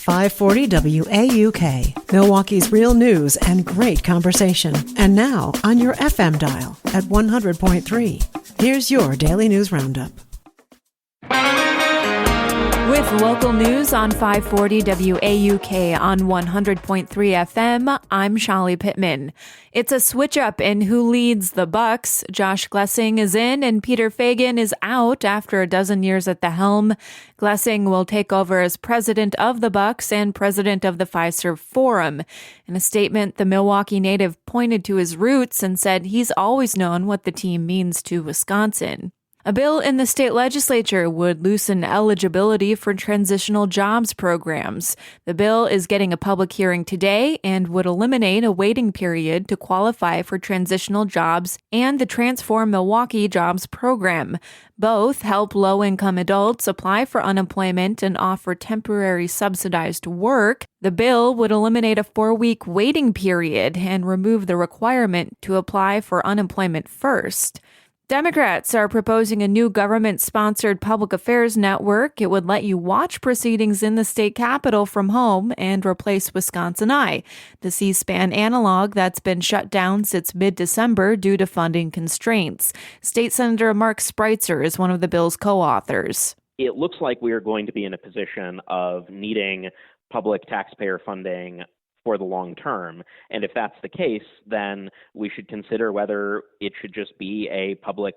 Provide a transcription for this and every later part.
540 WAUK, Milwaukee's real news and great conversation. And now on your FM dial at 100.3. Here's your Daily News Roundup. With local news on 540 WAUK on 100.3 FM, I'm Shali Pittman. It's a switch-up in who leads the Bucks. Josh Glessing is in and Peter Feigin is out after a dozen years at the helm. Glessing will take over as president of the Bucks and president of the Fiserv Forum. In a statement, the Milwaukee native pointed to his roots and said he's always known what the team means to Wisconsin. A bill in the state legislature would loosen eligibility for transitional jobs programs. The bill is getting a public hearing today and would eliminate a waiting period to qualify for transitional jobs and the Transform Milwaukee Jobs program. Both help low-income adults apply for unemployment and offer temporary subsidized work. The bill would eliminate a 4-week waiting period and remove the requirement to apply for unemployment first. Democrats are proposing a new government-sponsored public affairs network. It would let you watch proceedings in the state capitol from home and replace Wisconsin Eye, the C-SPAN analog that's been shut down since mid-December due to funding constraints. State Senator Mark Spreitzer is one of the bill's co-authors. It looks like we are going to be in a position of needing public taxpayer funding for the long term. And if that's the case, then we should consider whether it should just be a public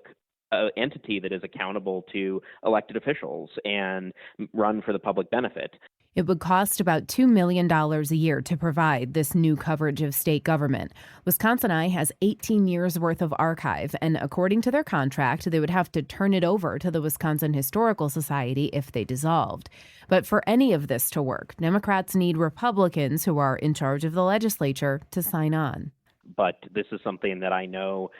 entity that is accountable to elected officials and run for the public benefit. It would cost about $2 million a year to provide this new coverage of state government. Wisconsin Eye has 18 years worth of archive, and according to their contract, they would have to turn it over to the Wisconsin Historical Society if they dissolved. But for any of this to work, Democrats need Republicans who are in charge of the legislature to sign on. But this is something that I know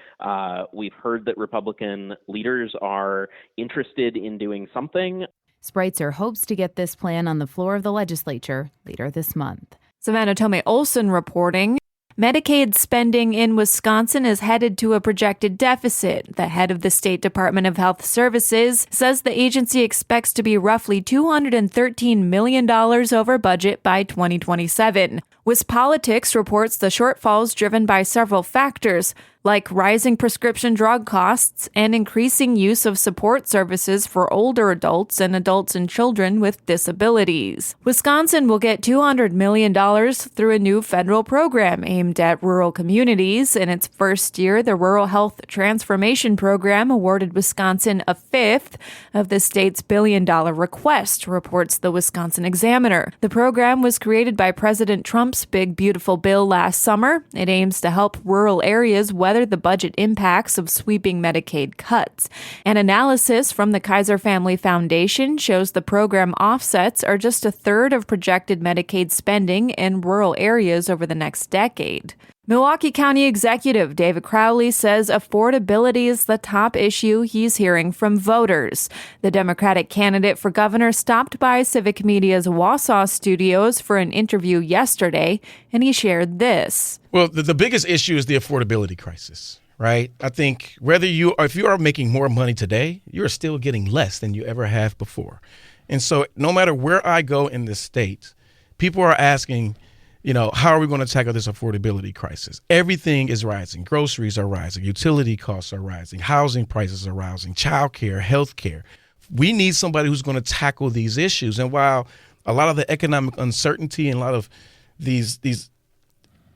we've heard that Republican leaders are interested in doing something. Spreitzer hopes to get this plan on the floor of the legislature later this month. Savannah Tomei Olson reporting. Medicaid spending in Wisconsin is headed to a projected deficit. The head of the State Department of Health Services says the agency expects to be roughly $213 million over budget by 2027. WisPolitics reports the shortfalls driven by several factors, like rising prescription drug costs and increasing use of support services for older adults and children with disabilities. Wisconsin will get $200 million through a new federal program aimed at rural communities. In its first year, the Rural Health Transformation Program awarded Wisconsin a fifth of the state's billion-dollar request, reports the Wisconsin Examiner. The program was created by President Trump's Big Beautiful Bill last summer. It aims to help rural areas weather the budget impacts of sweeping Medicaid cuts. An analysis from the Kaiser Family Foundation shows the program offsets are just a third of projected Medicaid spending in rural areas over the next decade. Milwaukee County Executive David Crowley says affordability is the top issue he's hearing from voters. The Democratic candidate for governor stopped by Civic Media's Wausau studios for an interview yesterday, and he shared this. Well, the biggest issue is the affordability crisis, right? I think if you are making more money today, you're still getting less than you ever have before. And so no matter where I go in this state, people are asking, how are we going to tackle this affordability crisis? Everything is rising. Groceries are rising. Utility costs are rising. Housing prices are rising. Childcare, healthcare. We need somebody who's going to tackle these issues. And while a lot of the economic uncertainty and a lot of these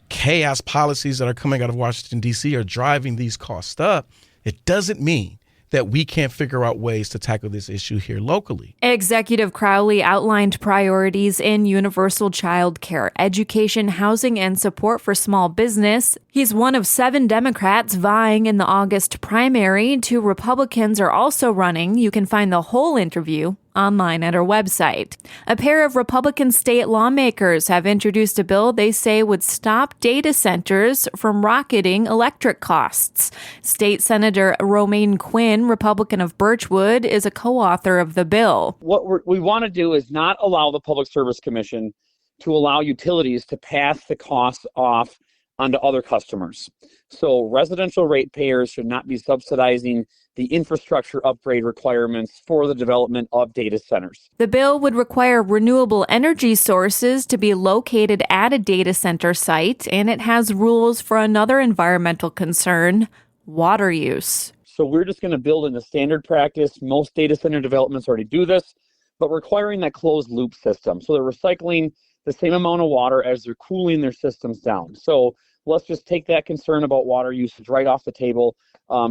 chaos policies that are coming out of Washington, D.C. are driving these costs up, it doesn't mean that we can't figure out ways to tackle this issue here locally. Executive Crowley outlined priorities in universal child care, education, housing, and support for small business. He's one of 7 Democrats vying in the August primary. 2 Republicans are also running. You can find the whole interview online at our website. A pair of Republican state lawmakers have introduced a bill they say would stop data centers from rocketing electric costs. State Senator Romaine Quinn, Republican of Birchwood, is a co-author of the bill. What we want to do is not allow the Public Service Commission to allow utilities to pass the costs off onto other customers. So residential ratepayers should not be subsidizing the infrastructure upgrade requirements for the development of data centers. The bill would require renewable energy sources to be located at a data center site, and it has rules for another environmental concern, water use. So we're just going to build in a standard practice. Most data center developments already do this, but requiring that closed loop system. So they're recycling the same amount of water as they're cooling their systems down. So let's just take that concern about water usage right off the table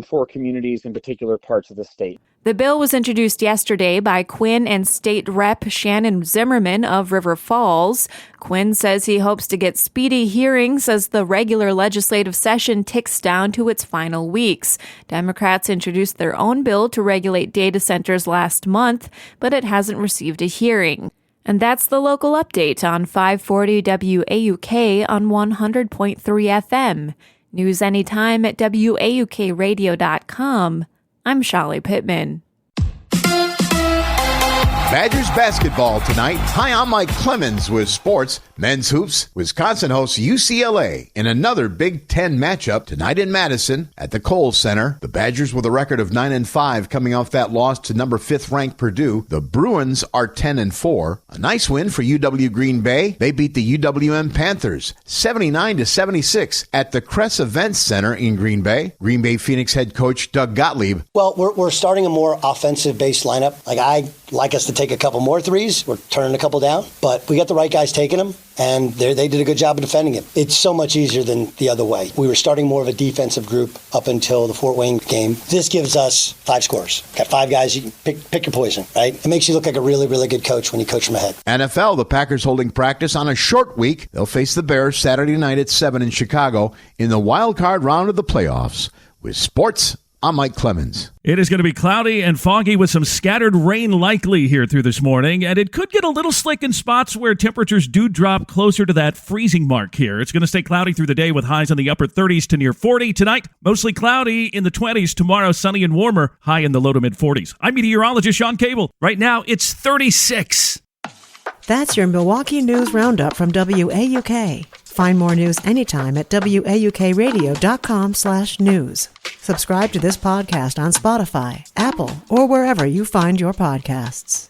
for communities in particular parts of the state. The bill was introduced yesterday by Quinn and State Rep Shannon Zimmerman of River Falls. Quinn says he hopes to get speedy hearings as the regular legislative session ticks down to its final weeks. Democrats introduced their own bill to regulate data centers last month, but it hasn't received a hearing. And that's the local update on 540 WAUK on 100.3 FM. News anytime at WAUKradio.com. I'm Shali Pittman. Badgers basketball tonight. Hi, I'm Mike Clemens with sports. Men's hoops. Wisconsin hosts UCLA in another Big Ten matchup tonight in Madison at the Kohl Center. The Badgers with a record of 9-5 coming off that loss to number 5th ranked Purdue. The Bruins are 10-4. A nice win for UW Green Bay. They beat the UWM Panthers 79-76 at the Kress Events Center in Green Bay. Green Bay Phoenix head coach Doug Gottlieb. Well, we're starting a more offensive-based lineup. I like us to take a couple more threes. We're turning a couple down, but we got the right guys taking them, and they did a good job of defending it. It's so much easier than the other way. We were starting more of a defensive group up until the Fort Wayne game. This gives us 5 scores. Got 5 guys. You can pick your poison, right? It makes you look like a really, really good coach when you coach from ahead. NFL, the Packers holding practice on a short week. They'll face the Bears Saturday night at 7 in Chicago in the wild card round of the playoffs. With sports, I'm Mike Clemens. It is going to be cloudy and foggy with some scattered rain likely here through this morning, and it could get a little slick in spots where temperatures do drop closer to that freezing mark here. It's going to stay cloudy through the day with highs in the upper 30s to near 40. Tonight, mostly cloudy in the 20s. Tomorrow, sunny and warmer, high in the low to mid 40s. I'm meteorologist Sean Cable. Right now, it's 36. That's your Milwaukee News Roundup from WAUK. Find more news anytime at WAUKradio.com/news. Subscribe to this podcast on Spotify, Apple, or wherever you find your podcasts.